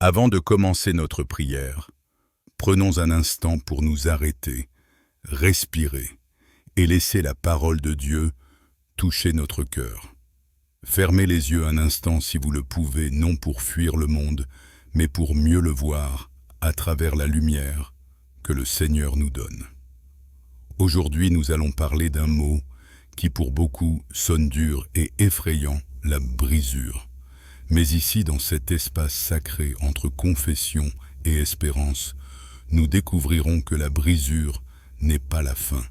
Avant de commencer notre prière, prenons un instant pour nous arrêter, respirer et laisser la parole de Dieu toucher notre cœur. Fermez les yeux un instant si vous le pouvez, non pour fuir le monde, mais pour mieux le voir à travers la lumière que le Seigneur nous donne. Aujourd'hui, nous allons parler d'un mot qui pour beaucoup sonne dur et effrayant, la brisure. Mais ici, dans cet espace sacré entre confession et espérance, nous découvrirons que la brisure n'est pas la fin.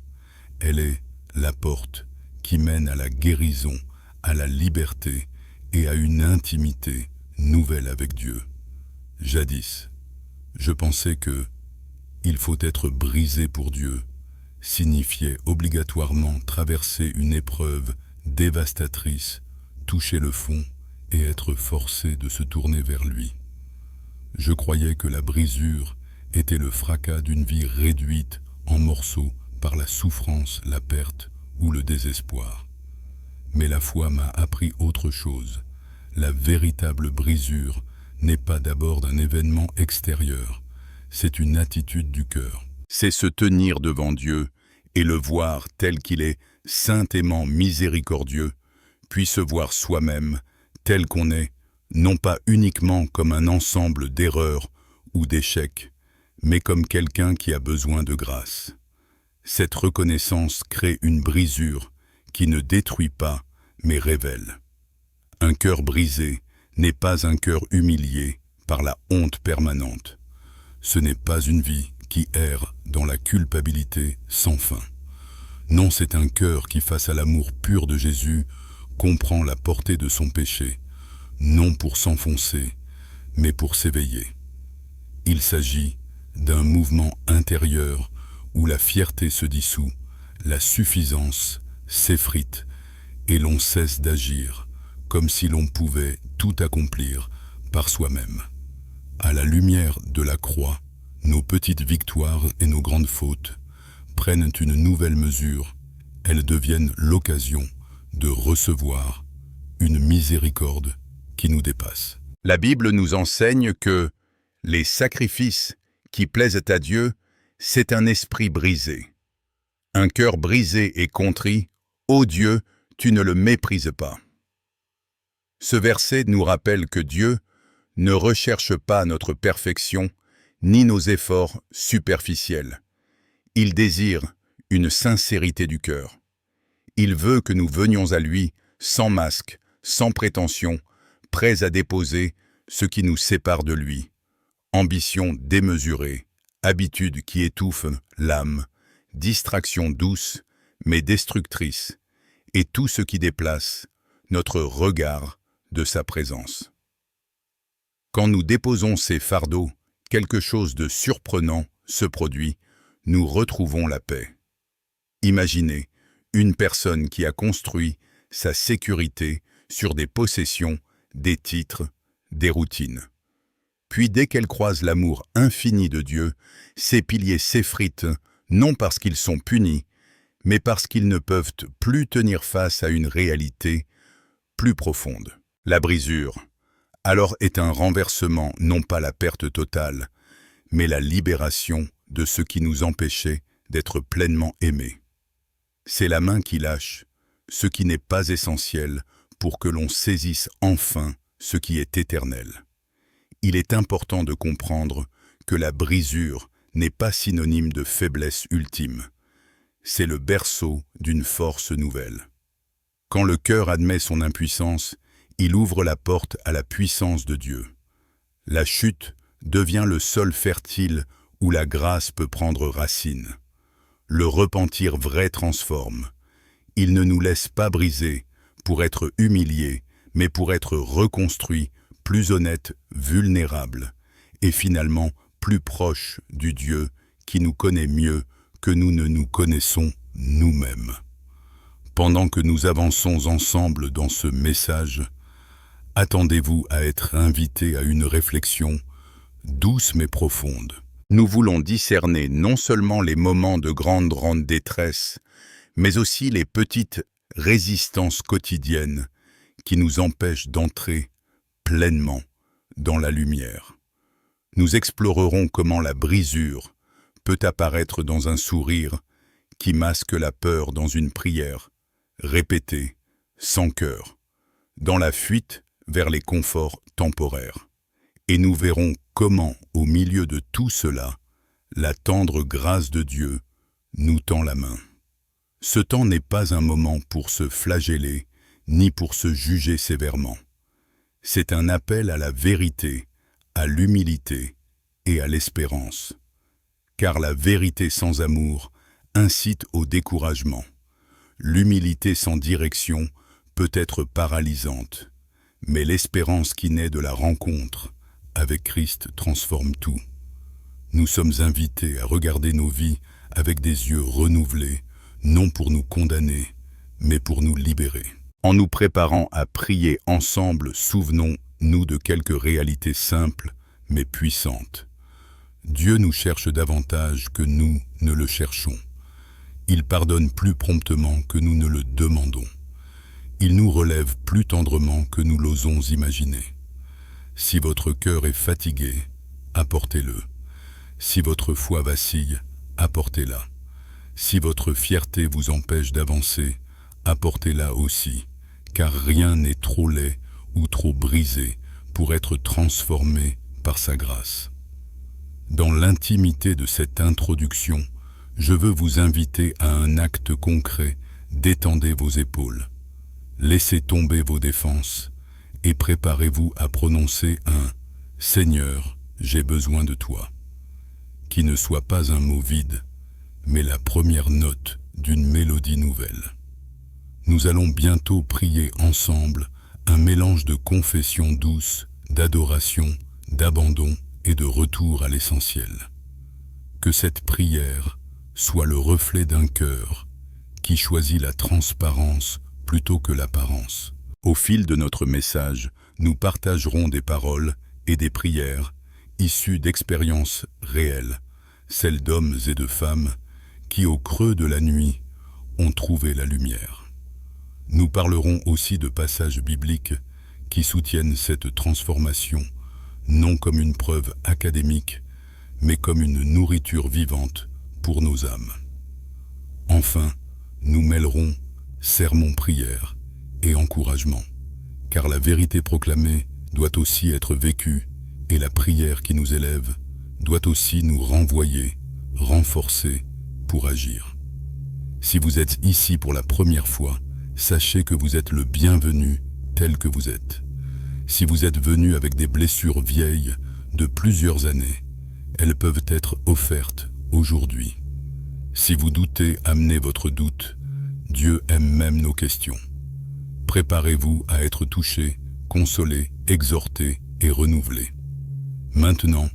Elle est la porte qui mène à la guérison, à la liberté et à une intimité nouvelle avec Dieu. Jadis, je pensais que il faut être brisé pour Dieu signifiait obligatoirement traverser une épreuve dévastatrice, toucher le fond et être forcé de se tourner vers lui. Je croyais que la brisure était le fracas d'une vie réduite en morceaux par la souffrance, la perte ou le désespoir. Mais la foi m'a appris autre chose. La véritable brisure n'est pas d'abord un événement extérieur, c'est une attitude du cœur. C'est se tenir devant Dieu et le voir tel qu'il est, saintement miséricordieux, puis se voir soi-même tel qu'on est, non pas uniquement comme un ensemble d'erreurs ou d'échecs, mais comme quelqu'un qui a besoin de grâce. Cette reconnaissance crée une brisure qui ne détruit pas, mais révèle. Un cœur brisé n'est pas un cœur humilié par la honte permanente. Ce n'est pas une vie qui erre dans la culpabilité sans fin. Non, c'est un cœur qui, face à l'amour pur de Jésus, comprend la portée de son péché, non pour s'enfoncer, mais pour s'éveiller. Il s'agit d'un mouvement intérieur où la fierté se dissout, la suffisance s'effrite et l'on cesse d'agir comme si l'on pouvait tout accomplir par soi-même. À la lumière de la croix, nos petites victoires et nos grandes fautes prennent une nouvelle mesure. Elles deviennent l'occasion de recevoir une miséricorde qui nous dépasse. La Bible nous enseigne que les sacrifices qui plaisent à Dieu, c'est un esprit brisé. Un cœur brisé et contrit, ô Dieu, tu ne le méprises pas. Ce verset nous rappelle que Dieu ne recherche pas notre perfection ni nos efforts superficiels. Il désire une sincérité du cœur. Il veut que nous venions à lui sans masque, sans prétention, prêts à déposer ce qui nous sépare de lui. Ambition démesurée, habitude qui étouffe l'âme, distraction douce mais destructrice, et tout ce qui déplace notre regard de sa présence. Quand nous déposons ces fardeaux, quelque chose de surprenant se produit, nous retrouvons la paix. Imaginez une personne qui a construit sa sécurité sur des possessions, des titres, des routines. Puis dès qu'elle croise l'amour infini de Dieu, ces piliers s'effritent, non parce qu'ils sont punis, mais parce qu'ils ne peuvent plus tenir face à une réalité plus profonde. La brisure, alors, est un renversement, non pas la perte totale, mais la libération de ce qui nous empêchait d'être pleinement aimés. C'est la main qui lâche, ce qui n'est pas essentiel pour que l'on saisisse enfin ce qui est éternel. Il est important de comprendre que la brisure n'est pas synonyme de faiblesse ultime. C'est le berceau d'une force nouvelle. Quand le cœur admet son impuissance, il ouvre la porte à la puissance de Dieu. La chute devient le sol fertile où la grâce peut prendre racine. Le repentir vrai transforme. Il ne nous laisse pas briser pour être humiliés, mais pour être reconstruits, plus honnêtes, vulnérables, et finalement plus proches du Dieu qui nous connaît mieux que nous ne nous connaissons nous-mêmes. Pendant que nous avançons ensemble dans ce message, attendez-vous à être invités à une réflexion douce mais profonde. Nous voulons discerner non seulement les moments de grande détresse, mais aussi les petites résistances quotidiennes qui nous empêchent d'entrer pleinement dans la lumière. Nous explorerons comment la brisure peut apparaître dans un sourire qui masque la peur dans une prière, répétée, sans cœur, dans la fuite vers les conforts temporaires. Et nous verrons comment, au milieu de tout cela, la tendre grâce de Dieu nous tend la main. Ce temps n'est pas un moment pour se flageller, ni pour se juger sévèrement. C'est un appel à la vérité, à l'humilité et à l'espérance. Car la vérité sans amour incite au découragement. L'humilité sans direction peut être paralysante, mais l'espérance qui naît de la rencontre avec Christ transforme tout. Nous sommes invités à regarder nos vies avec des yeux renouvelés, non pour nous condamner, mais pour nous libérer. En nous préparant à prier ensemble, souvenons-nous de quelques réalités simples, mais puissantes. Dieu nous cherche davantage que nous ne le cherchons. Il pardonne plus promptement que nous ne le demandons. Il nous relève plus tendrement que nous l'osons imaginer. Si votre cœur est fatigué, apportez-le. Si votre foi vacille, apportez-la. Si votre fierté vous empêche d'avancer, apportez-la aussi, car rien n'est trop laid ou trop brisé pour être transformé par sa grâce. Dans l'intimité de cette introduction, je veux vous inviter à un acte concret. Détendez vos épaules, laissez tomber vos défenses et préparez-vous à prononcer un « Seigneur, j'ai besoin de toi », qui ne soit pas un mot vide, mais la première note d'une mélodie nouvelle. Nous allons bientôt prier ensemble un mélange de confession douce, d'adoration, d'abandon et de retour à l'essentiel. Que cette prière soit le reflet d'un cœur qui choisit la transparence plutôt que l'apparence. Au fil de notre message, nous partagerons des paroles et des prières issues d'expériences réelles, celles d'hommes et de femmes qui, au creux de la nuit, ont trouvé la lumière. Nous parlerons aussi de passages bibliques qui soutiennent cette transformation, non comme une preuve académique, mais comme une nourriture vivante pour nos âmes. Enfin, nous mêlerons sermons, prières et encouragement, car la vérité proclamée doit aussi être vécue et la prière qui nous élève doit aussi nous renvoyer, renforcer pour agir. Si vous êtes ici pour la première fois, sachez que vous êtes le bienvenu tel que vous êtes. Si vous êtes venu avec des blessures vieilles de plusieurs années, elles peuvent être offertes aujourd'hui. Si vous doutez, amenez votre doute. Dieu aime même nos questions. Préparez-vous à être touché, consolé, exhorté et renouvelé. Maintenant,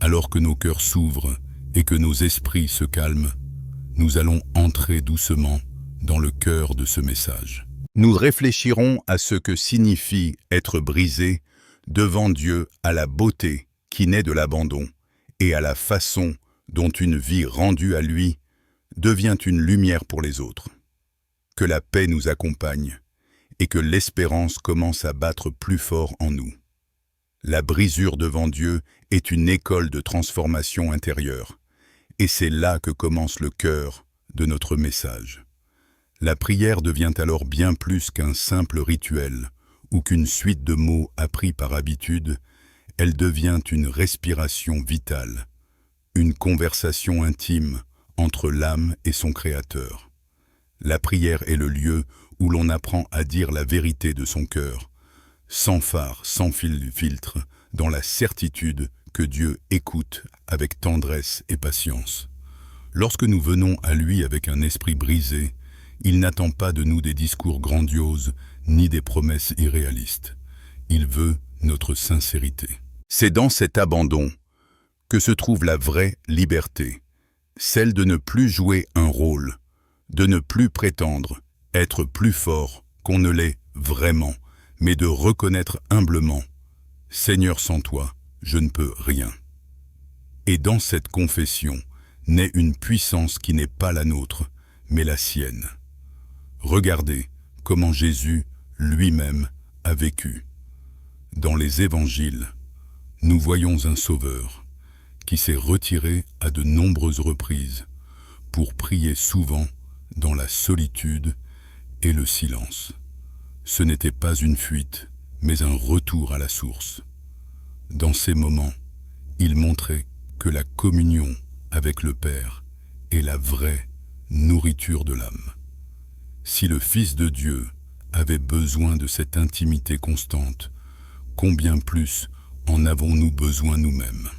alors que nos cœurs s'ouvrent et que nos esprits se calment, nous allons entrer doucement dans le cœur de ce message. Nous réfléchirons à ce que signifie être brisé devant Dieu, à la beauté qui naît de l'abandon et à la façon dont une vie rendue à lui devient une lumière pour les autres. Que la paix nous accompagne et que l'espérance commence à battre plus fort en nous. La brisure devant Dieu est une école de transformation intérieure, et c'est là que commence le cœur de notre message. La prière devient alors bien plus qu'un simple rituel ou qu'une suite de mots appris par habitude, elle devient une respiration vitale, une conversation intime entre l'âme et son Créateur. La prière est le lieu où l'on apprend à dire la vérité de son cœur, sans phare, sans filtre, dans la certitude que Dieu écoute avec tendresse et patience. Lorsque nous venons à lui avec un esprit brisé, il n'attend pas de nous des discours grandioses ni des promesses irréalistes. Il veut notre sincérité. C'est dans cet abandon que se trouve la vraie liberté, celle de ne plus jouer un rôle, de ne plus prétendre être plus fort qu'on ne l'est vraiment, mais de reconnaître humblement « Seigneur, sans toi, je ne peux rien ». Et dans cette confession naît une puissance qui n'est pas la nôtre, mais la sienne. Regardez comment Jésus lui-même a vécu. Dans les évangiles, nous voyons un Sauveur qui s'est retiré à de nombreuses reprises pour prier souvent dans la solitude et le silence. Ce n'était pas une fuite, mais un retour à la source. Dans ces moments, il montrait que la communion avec le Père est la vraie nourriture de l'âme. Si le Fils de Dieu avait besoin de cette intimité constante, combien plus en avons-nous besoin nous-mêmes?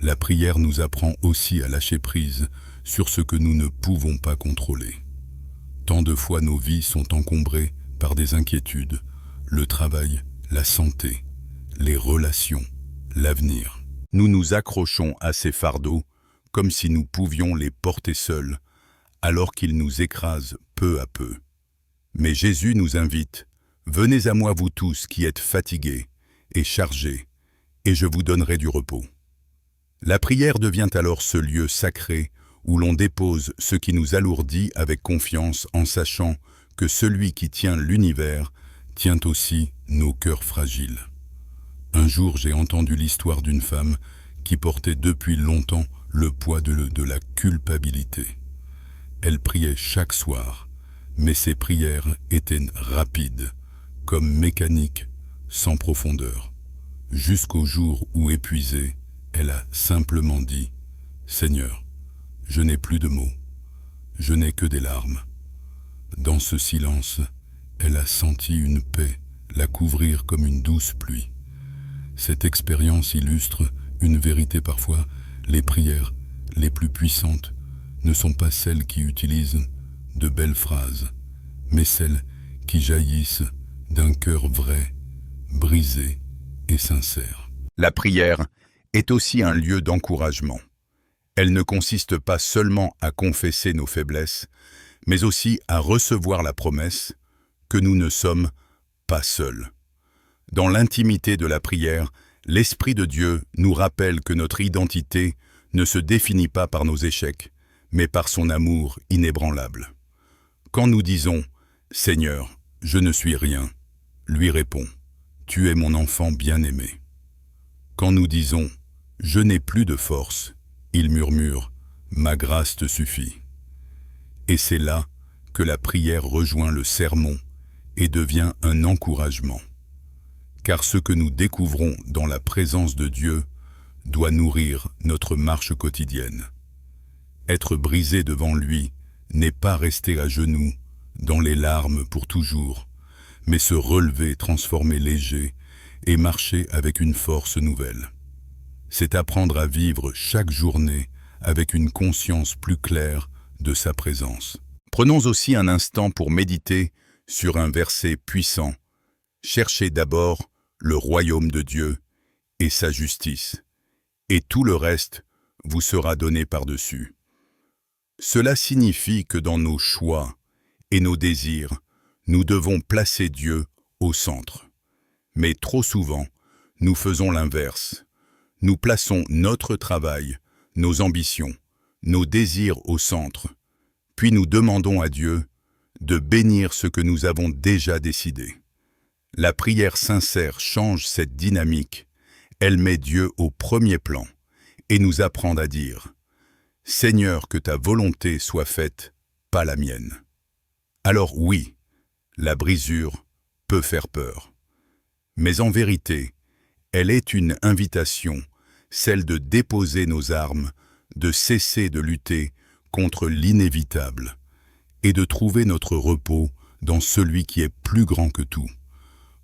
La prière nous apprend aussi à lâcher prise sur ce que nous ne pouvons pas contrôler. Tant de fois nos vies sont encombrées par des inquiétudes, le travail, la santé, les relations, l'avenir. Nous nous accrochons à ces fardeaux comme si nous pouvions les porter seuls, alors qu'ils nous écrasent peu à peu. Mais Jésus nous invite, « Venez à moi vous tous qui êtes fatigués et chargés, et je vous donnerai du repos. » La prière devient alors ce lieu sacré où l'on dépose ce qui nous alourdit avec confiance en sachant que celui qui tient l'univers tient aussi nos cœurs fragiles. Un jour, j'ai entendu l'histoire d'une femme qui portait depuis longtemps le poids de la culpabilité. Elle priait chaque soir, mais ses prières étaient rapides, comme mécaniques, sans profondeur. Jusqu'au jour où, épuisée, elle a simplement dit « Seigneur, je n'ai plus de mots, je n'ai que des larmes. » Dans ce silence, elle a senti une paix la couvrir comme une douce pluie. Cette expérience illustre une vérité parfois, les prières les plus puissantes ne sont pas celles qui utilisent de belles phrases, mais celles qui jaillissent d'un cœur vrai, brisé et sincère. La prière est aussi un lieu d'encouragement. Elle ne consiste pas seulement à confesser nos faiblesses, mais aussi à recevoir la promesse que nous ne sommes pas seuls. Dans l'intimité de la prière, l'Esprit de Dieu nous rappelle que notre identité ne se définit pas par nos échecs, mais par son amour inébranlable. Quand nous disons « Seigneur, je ne suis rien », lui répond « Tu es mon enfant bien-aimé ». Quand nous disons « Je n'ai plus de force », il murmure « Ma grâce te suffit ». Et c'est là que la prière rejoint le sermon et devient un encouragement. Car ce que nous découvrons dans la présence de Dieu doit nourrir notre marche quotidienne. Être brisé devant lui n'est pas rester à genoux, dans les larmes pour toujours, mais se relever, transformer léger et marcher avec une force nouvelle. C'est apprendre à vivre chaque journée avec une conscience plus claire de sa présence. Prenons aussi un instant pour méditer sur un verset puissant. Cherchez d'abord le royaume de Dieu et sa justice, et tout le reste vous sera donné par-dessus. Cela signifie que dans nos choix et nos désirs, nous devons placer Dieu au centre. Mais trop souvent, nous faisons l'inverse. Nous plaçons notre travail, nos ambitions, nos désirs au centre, puis nous demandons à Dieu de bénir ce que nous avons déjà décidé. La prière sincère change cette dynamique, elle met Dieu au premier plan et nous apprend à dire « Seigneur, que ta volonté soit faite, pas la mienne ». Alors oui, la brisure peut faire peur. Mais en vérité, elle est une invitation, celle de déposer nos armes, de cesser de lutter contre l'inévitable et de trouver notre repos dans celui qui est plus grand que tout.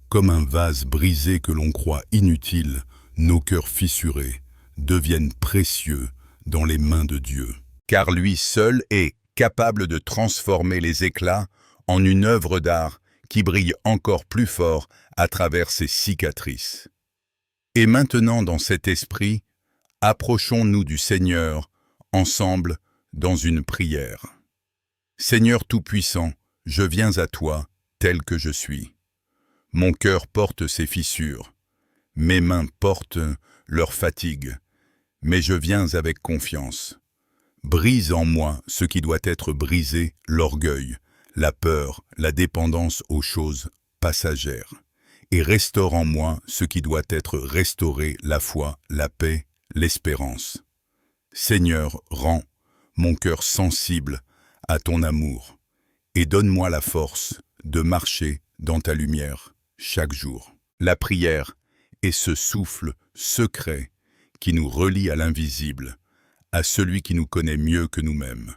Comme un vase brisé que l'on croit inutile, nos cœurs fissurés deviennent précieux dans les mains de Dieu. Car lui seul est capable de transformer les éclats en une œuvre d'art qui brille encore plus fort à travers ses cicatrices. Et maintenant, dans cet esprit, approchons-nous du Seigneur, ensemble, dans une prière. Seigneur Tout-Puissant, je viens à toi, tel que je suis. Mon cœur porte ses fissures, mes mains portent leur fatigue, mais je viens avec confiance. Brise en moi ce qui doit être brisé, l'orgueil, la peur, la dépendance aux choses passagères, et restaure en moi ce qui doit être restauré, la foi, la paix, l'espérance. Seigneur, rends mon cœur sensible à ton amour et donne-moi la force de marcher dans ta lumière chaque jour. La prière est ce souffle secret qui nous relie à l'invisible, à celui qui nous connaît mieux que nous-mêmes.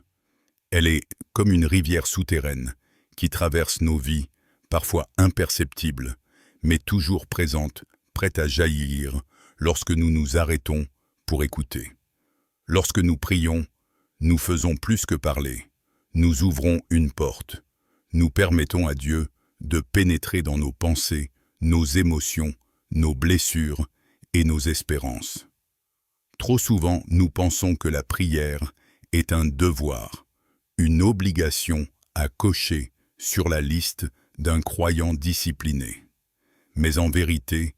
Elle est comme une rivière souterraine qui traverse nos vies, parfois imperceptible, mais toujours présente, prête à jaillir lorsque nous nous arrêtons pour écouter. Lorsque nous prions, nous faisons plus que parler. Nous ouvrons une porte. Nous permettons à Dieu de pénétrer dans nos pensées, nos émotions, nos blessures et nos espérances. Trop souvent, nous pensons que la prière est un devoir, une obligation à cocher sur la liste d'un croyant discipliné. Mais en vérité,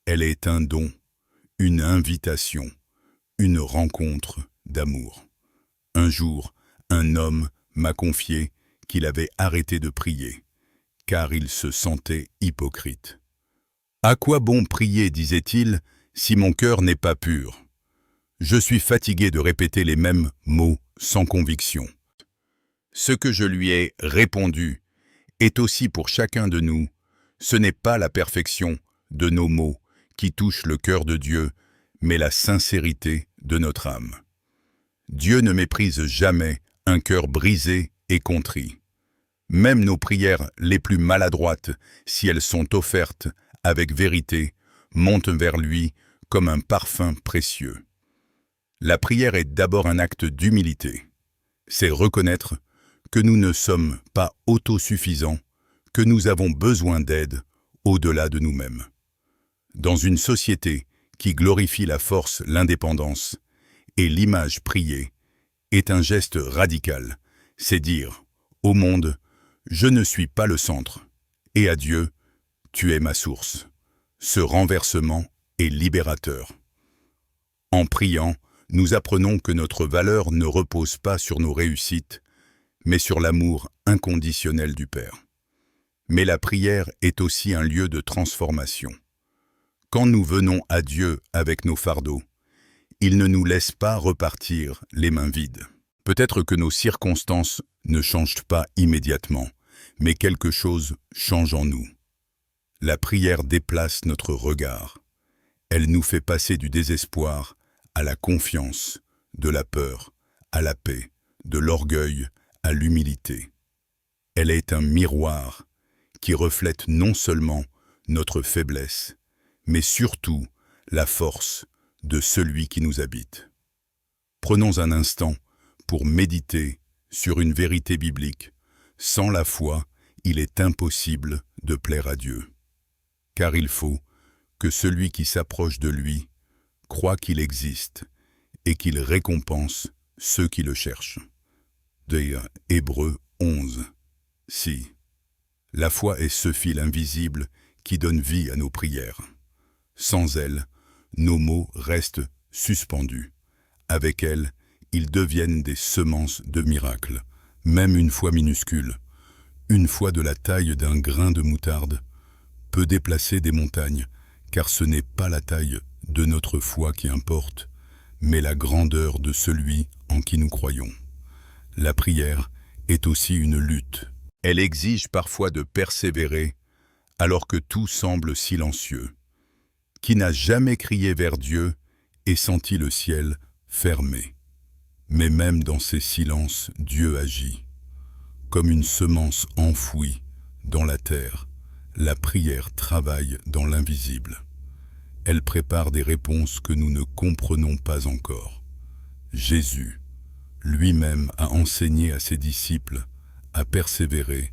elle est un don, une invitation, une rencontre d'amour. Un jour, un homme m'a confié qu'il avait arrêté de prier, car il se sentait hypocrite. « À quoi bon prier, disait-il, si mon cœur n'est pas pur ? Je suis fatigué de répéter les mêmes mots sans conviction. » Ce que je lui ai répondu est aussi pour chacun de nous. Ce n'est pas la perfection de nos mots qui touche le cœur de Dieu, mais la sincérité de notre âme. Dieu ne méprise jamais un cœur brisé et contrit. Même nos prières les plus maladroites, si elles sont offertes avec vérité, montent vers lui comme un parfum précieux. La prière est d'abord un acte d'humilité. C'est reconnaître que nous ne sommes pas autosuffisants, que nous avons besoin d'aide au-delà de nous-mêmes. Dans une société qui glorifie la force, l'indépendance et l'image priée, est un geste radical. C'est dire au monde, je ne suis pas le centre, et à Dieu, tu es ma source. Ce renversement est libérateur. En priant, nous apprenons que notre valeur ne repose pas sur nos réussites, mais sur l'amour inconditionnel du Père. Mais la prière est aussi un lieu de transformation. Quand nous venons à Dieu avec nos fardeaux, il ne nous laisse pas repartir les mains vides. Peut-être que nos circonstances ne changent pas immédiatement, mais quelque chose change en nous. La prière déplace notre regard. Elle nous fait passer du désespoir à la confiance, de la peur à la paix, de l'orgueil à l'humilité. Elle est un miroir qui reflète non seulement notre faiblesse, mais surtout la force de celui qui nous habite. Prenons un instant pour méditer sur une vérité biblique. Sans la foi, il est impossible de plaire à Dieu. Car il faut que celui qui s'approche de lui croit qu'il existe et qu'il récompense ceux qui le cherchent. De Hébreux 11, 6. La foi est ce fil invisible qui donne vie à nos prières. Sans elle, nos mots restent suspendus. Avec elle, ils deviennent des semences de miracles. Même une foi minuscule, une foi de la taille d'un grain de moutarde, peut déplacer des montagnes, car ce n'est pas la taille de notre foi qui importe, mais la grandeur de celui en qui nous croyons. La prière est aussi une lutte. Elle exige parfois de persévérer, alors que tout semble silencieux. Qui n'a jamais crié vers Dieu et senti le ciel fermé? Mais même dans ces silences, Dieu agit. Comme une semence enfouie dans la terre, la prière travaille dans l'invisible. Elle prépare des réponses que nous ne comprenons pas encore. Jésus, lui-même, a enseigné à ses disciples à persévérer,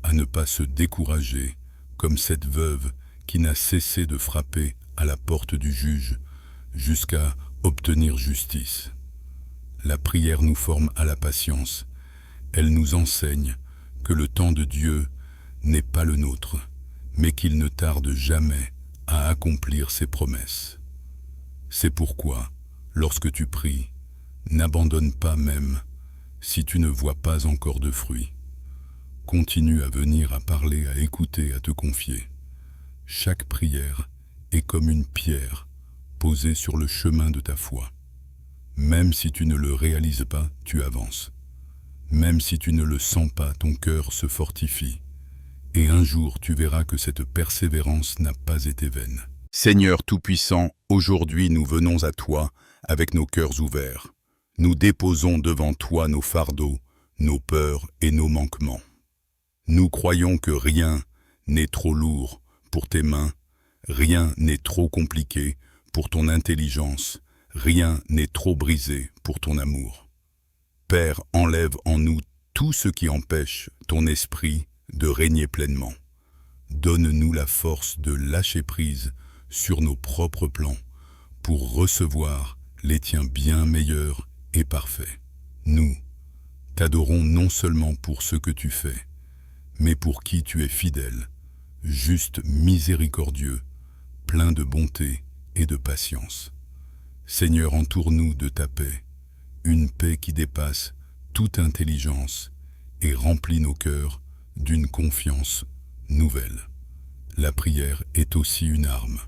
à ne pas se décourager, comme cette veuve qui n'a cessé de frapper à la porte du juge jusqu'à obtenir justice. La prière nous forme à la patience. Elle nous enseigne que le temps de Dieu n'est pas le nôtre, mais qu'il ne tarde jamais à accomplir ses promesses. C'est pourquoi, lorsque tu pries, n'abandonne pas même si tu ne vois pas encore de fruits. Continue à venir, à parler, à écouter, à te confier. Chaque prière est comme une pierre posée sur le chemin de ta foi. Même si tu ne le réalises pas, tu avances. Même si tu ne le sens pas, ton cœur se fortifie. Et un jour, tu verras que cette persévérance n'a pas été vaine. Seigneur Tout-Puissant, aujourd'hui nous venons à toi avec nos cœurs ouverts. Nous déposons devant toi nos fardeaux, nos peurs et nos manquements. Nous croyons que rien n'est trop lourd pour tes mains, rien n'est trop compliqué pour ton intelligence, rien n'est trop brisé pour ton amour. Père, enlève en nous tout ce qui empêche ton esprit de régner pleinement. Donne-nous la force de lâcher prise sur nos propres plans pour recevoir les tiens bien meilleurs et parfaits. Nous t'adorons non seulement pour ce que tu fais, mais pour qui tu es fidèle, juste, miséricordieux, plein de bonté et de patience. Seigneur, entoure-nous de ta paix, une paix qui dépasse toute intelligence et remplit nos cœurs d'une confiance nouvelle. La prière est aussi une arme.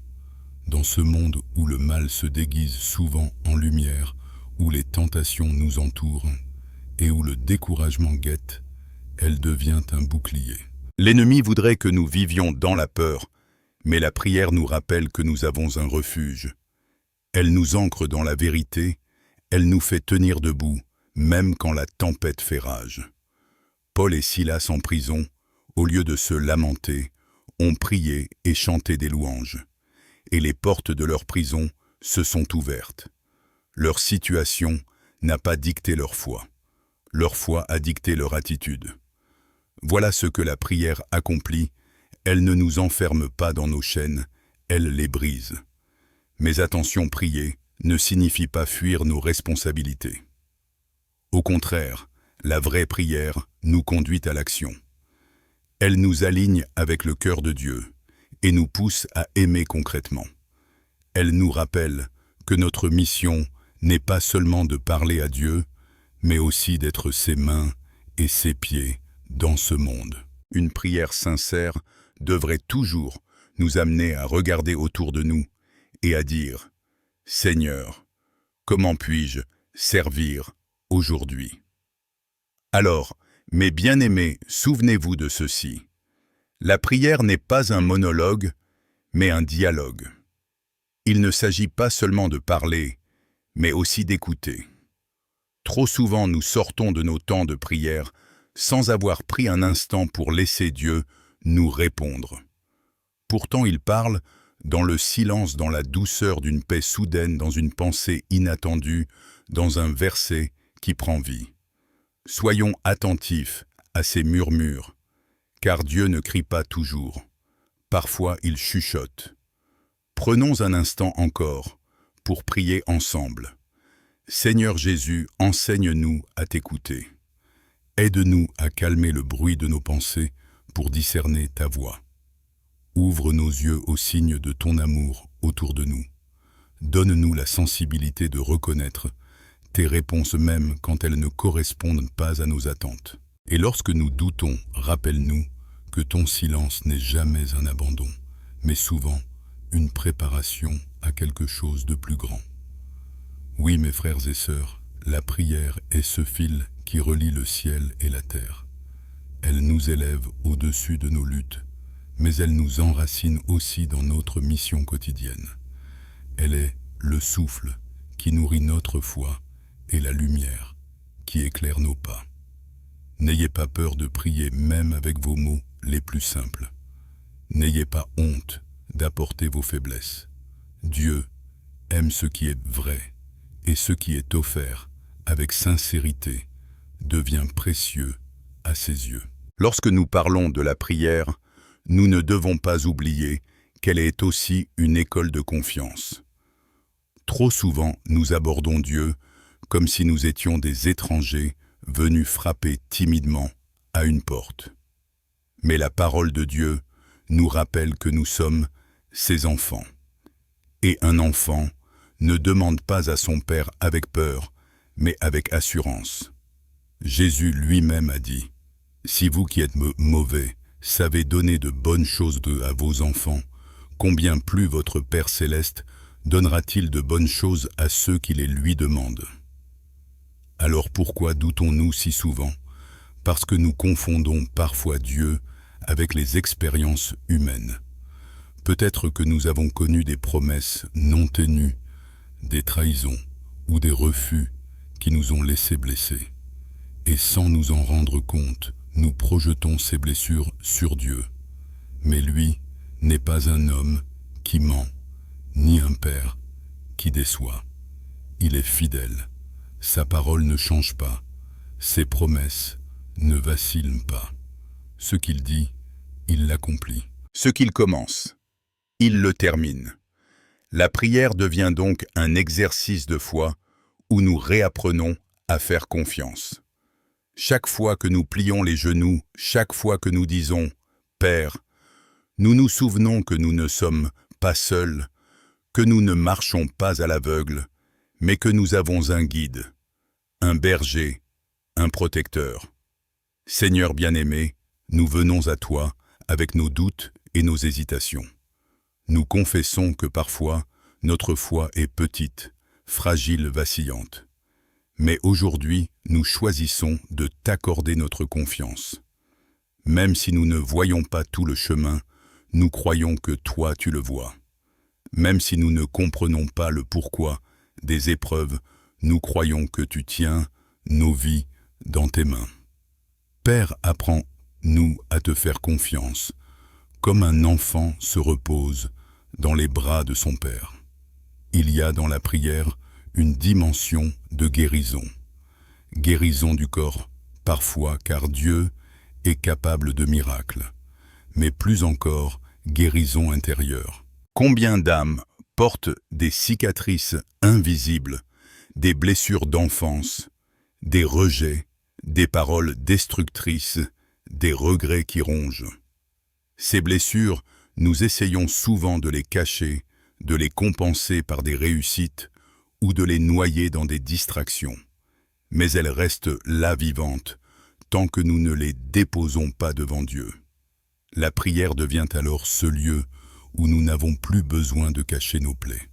Dans ce monde où le mal se déguise souvent en lumière, où les tentations nous entourent et où le découragement guette, elle devient un bouclier. L'ennemi voudrait que nous vivions dans la peur, mais la prière nous rappelle que nous avons un refuge. Elle nous ancre dans la vérité, elle nous fait tenir debout, même quand la tempête fait rage. Paul et Silas en prison, au lieu de se lamenter, ont prié et chanté des louanges. Et les portes de leur prison se sont ouvertes. Leur situation n'a pas dicté leur foi. Leur foi a dicté leur attitude. Voilà ce que la prière accomplit. Elle ne nous enferme pas dans nos chaînes, elle les brise. Mais attention, prier ne signifie pas fuir nos responsabilités. Au contraire, la vraie prière nous conduit à l'action. Elle nous aligne avec le cœur de Dieu et nous pousse à aimer concrètement. Elle nous rappelle que notre mission n'est pas seulement de parler à Dieu, mais aussi d'être ses mains et ses pieds dans ce monde. Une prière sincère devrait toujours nous amener à regarder autour de nous et à dire « Seigneur, comment puis-je servir aujourd'hui ?» Alors, mes bien-aimés, souvenez-vous de ceci. La prière n'est pas un monologue, mais un dialogue. Il ne s'agit pas seulement de parler, mais aussi d'écouter. Trop souvent, nous sortons de nos temps de prière sans avoir pris un instant pour laisser Dieu nous répondre. Pourtant, il parle dans le silence, dans la douceur d'une paix soudaine, dans une pensée inattendue, dans un verset qui prend vie. Soyons attentifs à ces murmures, car Dieu ne crie pas toujours. Parfois, il chuchote. Prenons un instant encore pour prier ensemble. Seigneur Jésus, enseigne-nous à t'écouter. Aide-nous à calmer le bruit de nos pensées pour discerner ta voix. Ouvre nos yeux aux signes de ton amour autour de nous. Donne-nous la sensibilité de reconnaître tes réponses même quand elles ne correspondent pas à nos attentes. Et lorsque nous doutons, rappelle-nous que ton silence n'est jamais un abandon, mais souvent une préparation à quelque chose de plus grand. Oui, mes frères et sœurs, la prière est ce fil qui relie le ciel et la terre. Elle nous élève au-dessus de nos luttes, mais elle nous enracine aussi dans notre mission quotidienne. Elle est le souffle qui nourrit notre foi et la lumière qui éclaire nos pas. N'ayez pas peur de prier même avec vos mots les plus simples. N'ayez pas honte d'apporter vos faiblesses. Dieu aime ce qui est vrai et ce qui est offert avec sincérité devient précieux à ses yeux. Lorsque nous parlons de la prière, nous ne devons pas oublier qu'elle est aussi une école de confiance. Trop souvent, nous abordons Dieu comme si nous étions des étrangers venus frapper timidement à une porte. Mais la parole de Dieu nous rappelle que nous sommes ses enfants. Et un enfant ne demande pas à son Père avec peur, mais avec assurance. Jésus lui-même a dit « Si vous qui êtes mauvais savez donner de bonnes choses à vos enfants, combien plus votre Père céleste donnera-t-il de bonnes choses à ceux qui les lui demandent? Alors pourquoi doutons-nous si souvent? Parce que nous confondons parfois Dieu avec les expériences humaines. Peut-être que nous avons connu des promesses non tenues, des trahisons ou des refus qui nous ont laissés blessés. Et sans nous en rendre compte, nous projetons ces blessures sur Dieu. Mais lui n'est pas un homme qui ment, ni un père qui déçoit. Il est fidèle. Sa parole ne change pas. Ses promesses ne vacillent pas. Ce qu'il dit, il l'accomplit. Ce qu'il commence, il le termine. La prière devient donc un exercice de foi où nous réapprenons à faire confiance. Chaque fois que nous plions les genoux, chaque fois que nous disons « Père », nous nous souvenons que nous ne sommes pas seuls, que nous ne marchons pas à l'aveugle, mais que nous avons un guide, un berger, un protecteur. Seigneur bien-aimé, nous venons à toi avec nos doutes et nos hésitations. Nous confessons que parfois, notre foi est petite, fragile, vacillante. Mais aujourd'hui, nous choisissons de t'accorder notre confiance. Même si nous ne voyons pas tout le chemin, nous croyons que toi tu le vois. Même si nous ne comprenons pas le pourquoi des épreuves, nous croyons que tu tiens nos vies dans tes mains. Père, apprends-nous à te faire confiance, comme un enfant se repose dans les bras de son Père. Il y a dans la prière une dimension de guérison. Guérison du corps, parfois, car Dieu est capable de miracles, mais plus encore, guérison intérieure. Combien d'âmes portent des cicatrices invisibles, des blessures d'enfance, des rejets, des paroles destructrices, des regrets qui rongent. Ces blessures, nous essayons souvent de les cacher, de les compenser par des réussites ou de les noyer dans des distractions. Mais elles restent là vivantes, tant que nous ne les déposons pas devant Dieu. La prière devient alors ce lieu où nous n'avons plus besoin de cacher nos plaies.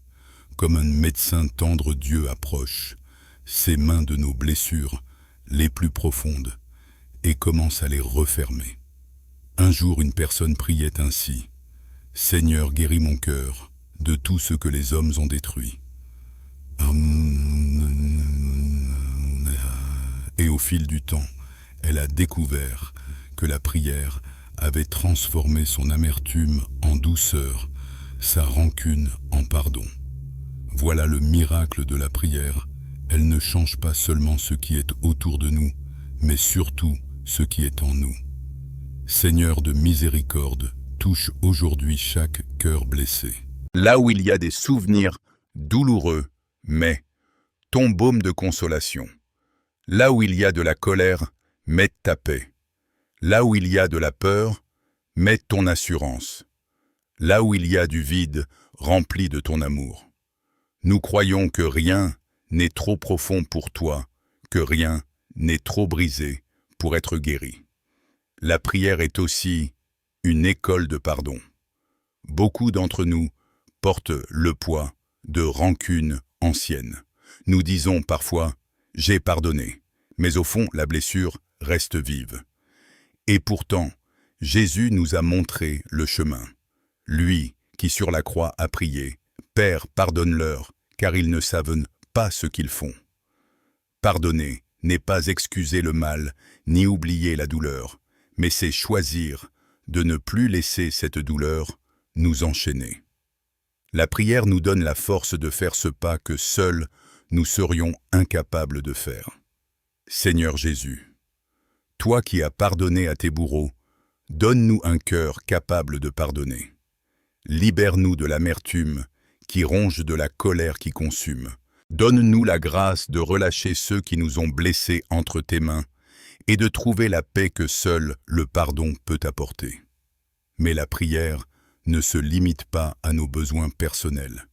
Comme un médecin tendre, Dieu approche ses mains de nos blessures les plus profondes et commence à les refermer. Un jour, une personne priait ainsi: « Seigneur, guéris mon cœur de tout ce que les hommes ont détruit. » Et au fil du temps, elle a découvert que la prière avait transformé son amertume en douceur, sa rancune en pardon. Voilà le miracle de la prière. Elle ne change pas seulement ce qui est autour de nous, mais surtout ce qui est en nous. Seigneur de miséricorde, touche aujourd'hui chaque cœur blessé. Là où il y a des souvenirs douloureux, mets ton baume de consolation. Là où il y a de la colère, mets ta paix. Là où il y a de la peur, mets ton assurance. Là où il y a du vide, remplis de ton amour. Nous croyons que rien n'est trop profond pour toi, que rien n'est trop brisé pour être guéri. La prière est aussi une école de pardon. Beaucoup d'entre nous portent le poids de rancunes anciennes. Nous disons parfois « j'ai pardonné », mais au fond, la blessure reste vive. Et pourtant, Jésus nous a montré le chemin. Lui qui sur la croix a prié « Père, pardonne-leur, car ils ne savent pas ce qu'ils font ». Pardonner n'est pas excuser le mal, ni oublier la douleur, mais c'est choisir de ne plus laisser cette douleur nous enchaîner. La prière nous donne la force de faire ce pas que seuls nous serions incapables de faire. Seigneur Jésus, toi qui as pardonné à tes bourreaux, donne-nous un cœur capable de pardonner. Libère-nous de l'amertume qui ronge, de la colère qui consume. Donne-nous la grâce de relâcher ceux qui nous ont blessés entre tes mains et de trouver la paix que seul le pardon peut apporter. Mais la prière ne se limite pas à nos besoins personnels.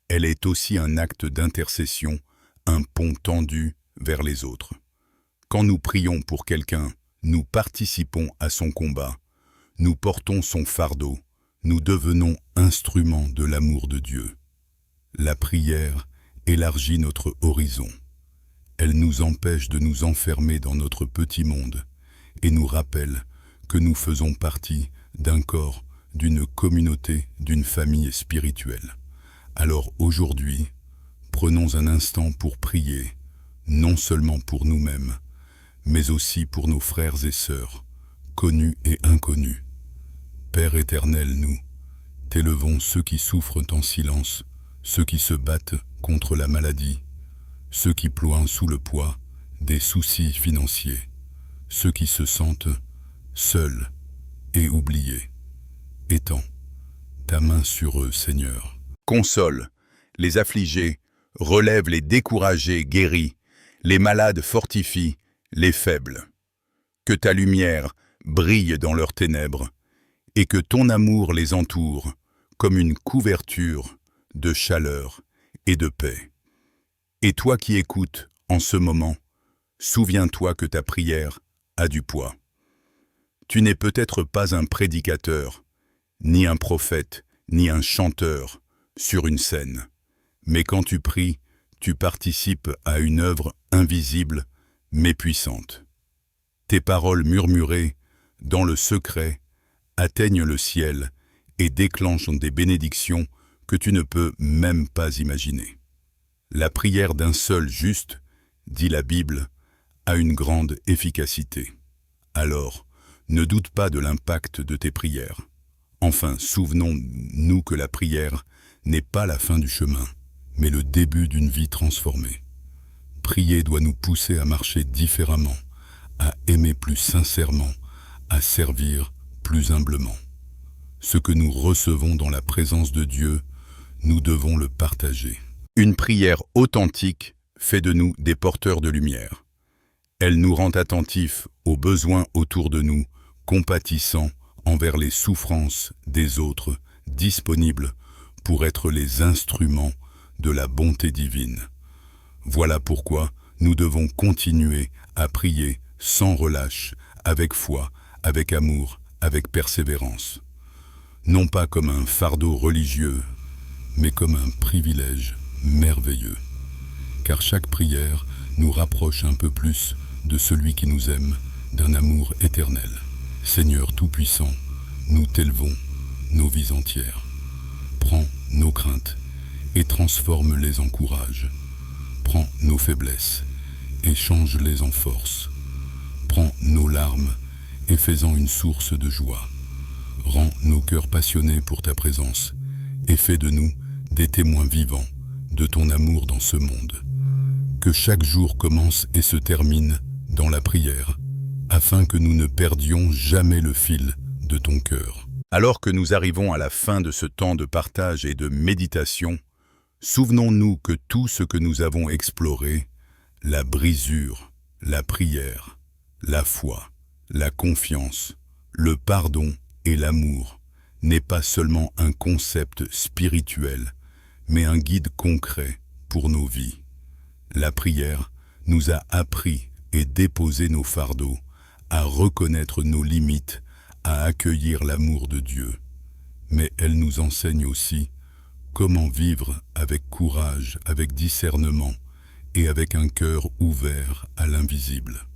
Elle est aussi un acte d'intercession, un pont tendu vers les autres. Quand nous prions pour quelqu'un, nous participons à son combat, nous portons son fardeau, nous devenons instruments de l'amour de Dieu. La prière élargit notre horizon. Elle nous empêche de nous enfermer dans notre petit monde et nous rappelle que nous faisons partie d'un corps, d'une communauté, d'une famille spirituelle. Alors aujourd'hui, prenons un instant pour prier, non seulement pour nous-mêmes, mais aussi pour nos frères et sœurs, connus et inconnus. Père éternel, nous t'élevons ceux qui souffrent en silence, ceux qui se battent contre la maladie, ceux qui ploient sous le poids des soucis financiers, ceux qui se sentent seuls et oubliés. Étends ta main sur eux, Seigneur. Console les affligés, relève les découragés, guéris, les malades fortifie, les faibles. Que ta lumière brille dans leurs ténèbres, et que ton amour les entoure comme une couverture de chaleur et de paix. Et toi qui écoutes en ce moment, souviens-toi que ta prière a du poids. Tu n'es peut-être pas un prédicateur, ni un prophète, ni un chanteur sur une scène. Mais quand tu pries, tu participes à une œuvre invisible mais puissante. Tes paroles murmurées dans le secret atteignent le ciel et déclenchent des bénédictions que tu ne peux même pas imaginer. La prière d'un seul juste, dit la Bible, a une grande efficacité. Alors, ne doute pas de l'impact de tes prières. Enfin, souvenons-nous que la prière n'est pas la fin du chemin, mais le début d'une vie transformée. Prier doit nous pousser à marcher différemment, à aimer plus sincèrement, à servir plus humblement. Ce que nous recevons dans la présence de Dieu, nous devons le partager. Une prière authentique fait de nous des porteurs de lumière. Elle nous rend attentifs aux besoins autour de nous, compatissants envers les souffrances des autres, disponibles pour être les instruments de la bonté divine. Voilà pourquoi nous devons continuer à prier sans relâche, avec foi, avec amour, avec persévérance. Non pas comme un fardeau religieux, mais comme un privilège merveilleux. Car chaque prière nous rapproche un peu plus de celui qui nous aime, d'un amour éternel. Seigneur Tout-Puissant, nous t'élevons nos vies entières. Prends nos craintes et transforme-les en courage. Prends nos faiblesses et change-les en force. Prends nos larmes et fais-en une source de joie. Rends nos cœurs passionnés pour ta présence et fais de nous des témoins vivants de ton amour dans ce monde. Que chaque jour commence et se termine dans la prière, afin que nous ne perdions jamais le fil de ton cœur. Alors que nous arrivons à la fin de ce temps de partage et de méditation, souvenons-nous que tout ce que nous avons exploré, la brisure, la prière, la foi, la confiance, le pardon et l'amour, n'est pas seulement un concept spirituel, mais un guide concret pour nos vies. La prière nous a appris et déposé nos fardeaux, à reconnaître nos limites, à accueillir l'amour de Dieu. Mais elle nous enseigne aussi comment vivre avec courage, avec discernement et avec un cœur ouvert à l'invisible.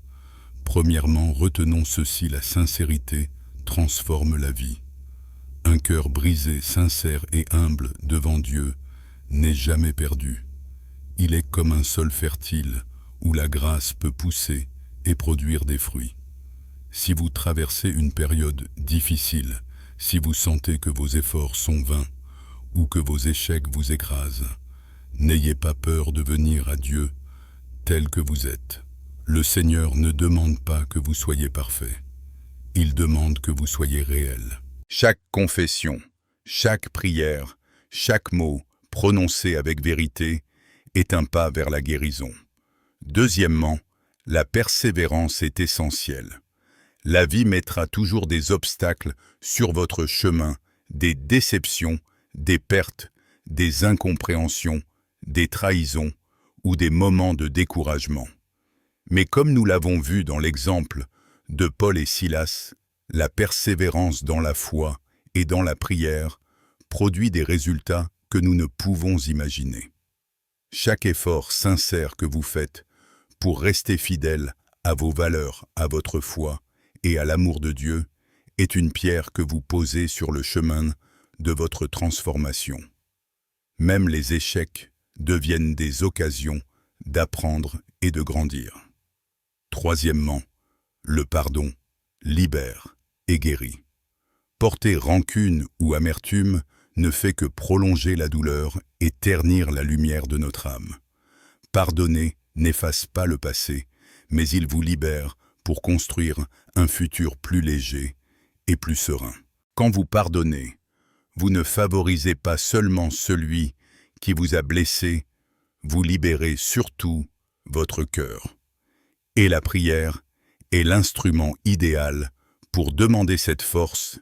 Premièrement, retenons ceci, la sincérité transforme la vie. Un cœur brisé, sincère et humble devant Dieu n'est jamais perdu. Il est comme un sol fertile où la grâce peut pousser et produire des fruits. Si vous traversez une période difficile, si vous sentez que vos efforts sont vains ou que vos échecs vous écrasent, n'ayez pas peur de venir à Dieu tel que vous êtes. Le Seigneur ne demande pas que vous soyez parfait. Il demande que vous soyez réel. Chaque confession, chaque prière, chaque mot prononcé avec vérité est un pas vers la guérison. Deuxièmement, la persévérance est essentielle. La vie mettra toujours des obstacles sur votre chemin, des déceptions, des pertes, des incompréhensions, des trahisons ou des moments de découragement. Mais comme nous l'avons vu dans l'exemple de Paul et Silas, la persévérance dans la foi et dans la prière produit des résultats que nous ne pouvons imaginer. Chaque effort sincère que vous faites pour rester fidèle à vos valeurs, à votre foi et à l'amour de Dieu est une pierre que vous posez sur le chemin de votre transformation. Même les échecs deviennent des occasions d'apprendre et de grandir. Troisièmement, le pardon libère et guérit. Porter rancune ou amertume ne fait que prolonger la douleur et ternir la lumière de notre âme. Pardonner n'efface pas le passé, mais il vous libère pour construire un futur plus léger et plus serein. Quand vous pardonnez, vous ne favorisez pas seulement celui qui vous a blessé, vous libérez surtout votre cœur. Et la prière est l'instrument idéal pour demander cette force.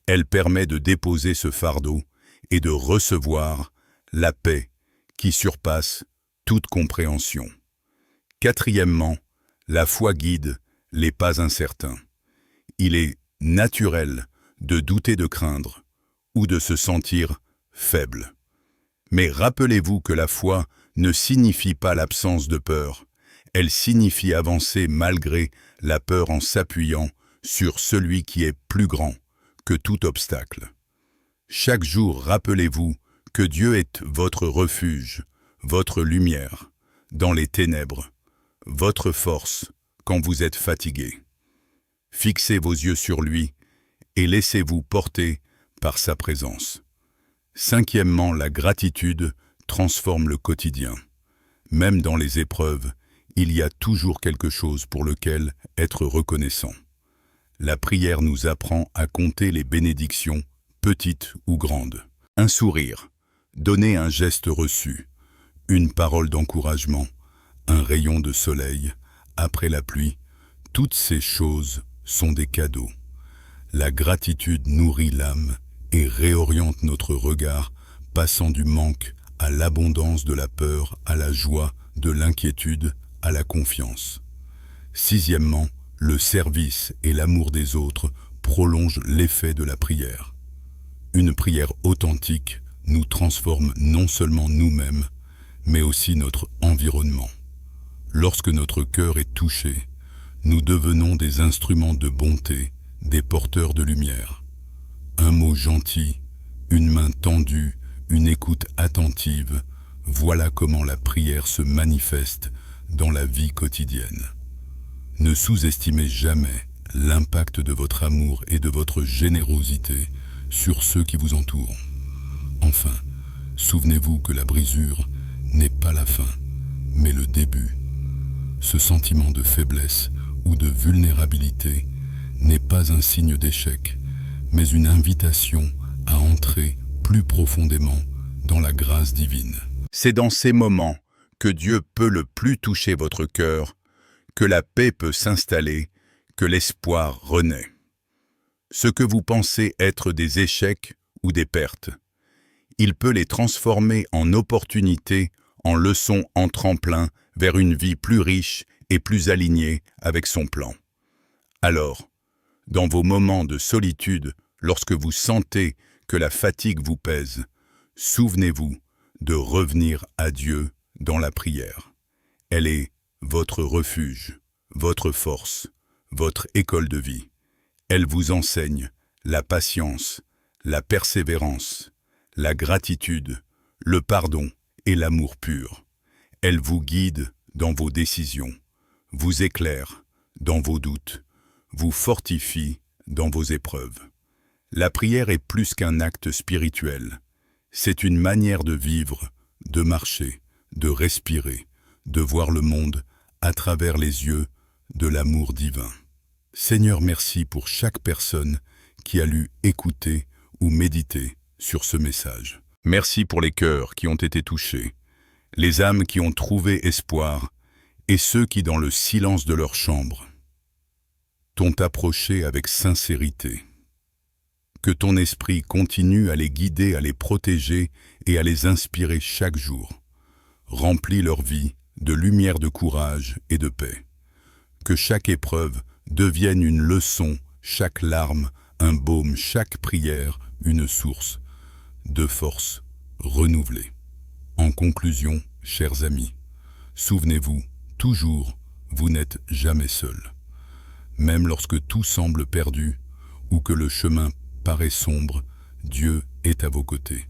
Elle permet de déposer ce fardeau et de recevoir la paix qui surpasse toute compréhension. Quatrièmement, la foi guide les pas incertains. Il est naturel de douter, de craindre ou de se sentir faible. Mais rappelez-vous que la foi ne signifie pas l'absence de peur. Elle signifie avancer malgré la peur en s'appuyant sur celui qui est plus grand que tout obstacle. Chaque jour, rappelez-vous que Dieu est votre refuge, votre lumière dans les ténèbres, votre force quand vous êtes fatigué. Fixez vos yeux sur lui et laissez-vous porter par sa présence. Cinquièmement, la gratitude transforme le quotidien. Même dans les épreuves, il y a toujours quelque chose pour lequel être reconnaissant. La prière nous apprend à compter les bénédictions, petites ou grandes. Un sourire, donner un geste reçu, une parole d'encouragement, un rayon de soleil, après la pluie, toutes ces choses sont des cadeaux. La gratitude nourrit l'âme et réoriente notre regard, passant du manque à l'abondance, de la peur à la joie, de l'inquiétude à la confiance. Sixièmement, le service et l'amour des autres prolongent l'effet de la prière. Une prière authentique nous transforme non seulement nous-mêmes, mais aussi notre environnement. Lorsque notre cœur est touché, nous devenons des instruments de bonté, des porteurs de lumière. Un mot gentil, une main tendue, une écoute attentive, voilà comment la prière se manifeste dans la vie quotidienne. Ne sous-estimez jamais l'impact de votre amour et de votre générosité sur ceux qui vous entourent. Enfin, souvenez-vous que la brisure n'est pas la fin, mais le début. Ce sentiment de faiblesse ou de vulnérabilité n'est pas un signe d'échec, mais une invitation à entrer plus profondément dans la grâce divine. C'est dans ces moments que Dieu peut le plus toucher votre cœur, que la paix peut s'installer, que l'espoir renaît. Ce que vous pensez être des échecs ou des pertes, il peut les transformer en opportunités, en leçons, en tremplin vers une vie plus riche et plus alignée avec son plan. Alors, dans vos moments de solitude, lorsque vous sentez que la fatigue vous pèse, souvenez-vous de revenir à Dieu dans la prière. Elle est votre refuge, votre force, votre école de vie. Elle vous enseigne la patience, la persévérance, la gratitude, le pardon et l'amour pur. Elle vous guide dans vos décisions, vous éclaire dans vos doutes, vous fortifie dans vos épreuves. La prière est plus qu'un acte spirituel. C'est une manière de vivre, de marcher, de respirer, de voir le monde à travers les yeux de l'amour divin. Seigneur, merci pour chaque personne qui a lu, écouté ou médité sur ce message. Merci pour les cœurs qui ont été touchés, les âmes qui ont trouvé espoir et ceux qui, dans le silence de leur chambre, t'ont approché avec sincérité. Que ton esprit continue à les guider, à les protéger et à les inspirer chaque jour. Remplis leur vie de lumière, de courage et de paix. Que chaque épreuve devienne une leçon, chaque larme un baume, chaque prière une source de force renouvelée. En conclusion, chers amis, souvenez-vous, toujours, vous n'êtes jamais seul. Même lorsque tout semble perdu ou que le chemin paraît sombre, Dieu est à vos côtés.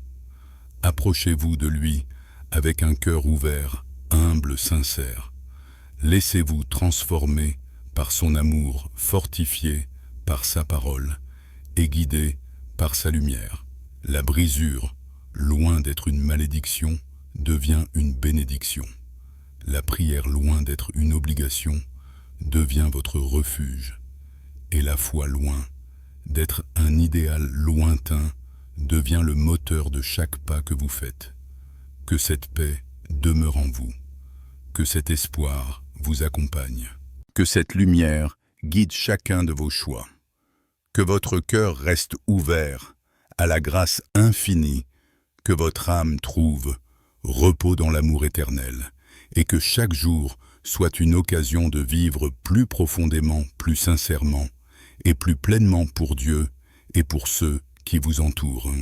Approchez-vous de lui avec un cœur ouvert, humble, sincère. Laissez-vous transformer par son amour, fortifié par sa parole et guidé par sa lumière. La brisure, loin d'être une malédiction, devient une bénédiction. La prière, loin d'être une obligation, devient votre refuge. Et la foi, loin d'être un idéal lointain, devient le moteur de chaque pas que vous faites. Que cette paix demeure en vous. Que cet espoir vous accompagne. Que cette lumière guide chacun de vos choix. Que votre cœur reste ouvert à la grâce infinie, que votre âme trouve repos dans l'amour éternel, et que chaque jour soit une occasion de vivre plus profondément, plus sincèrement, et plus pleinement pour Dieu et pour ceux qui vous entourent.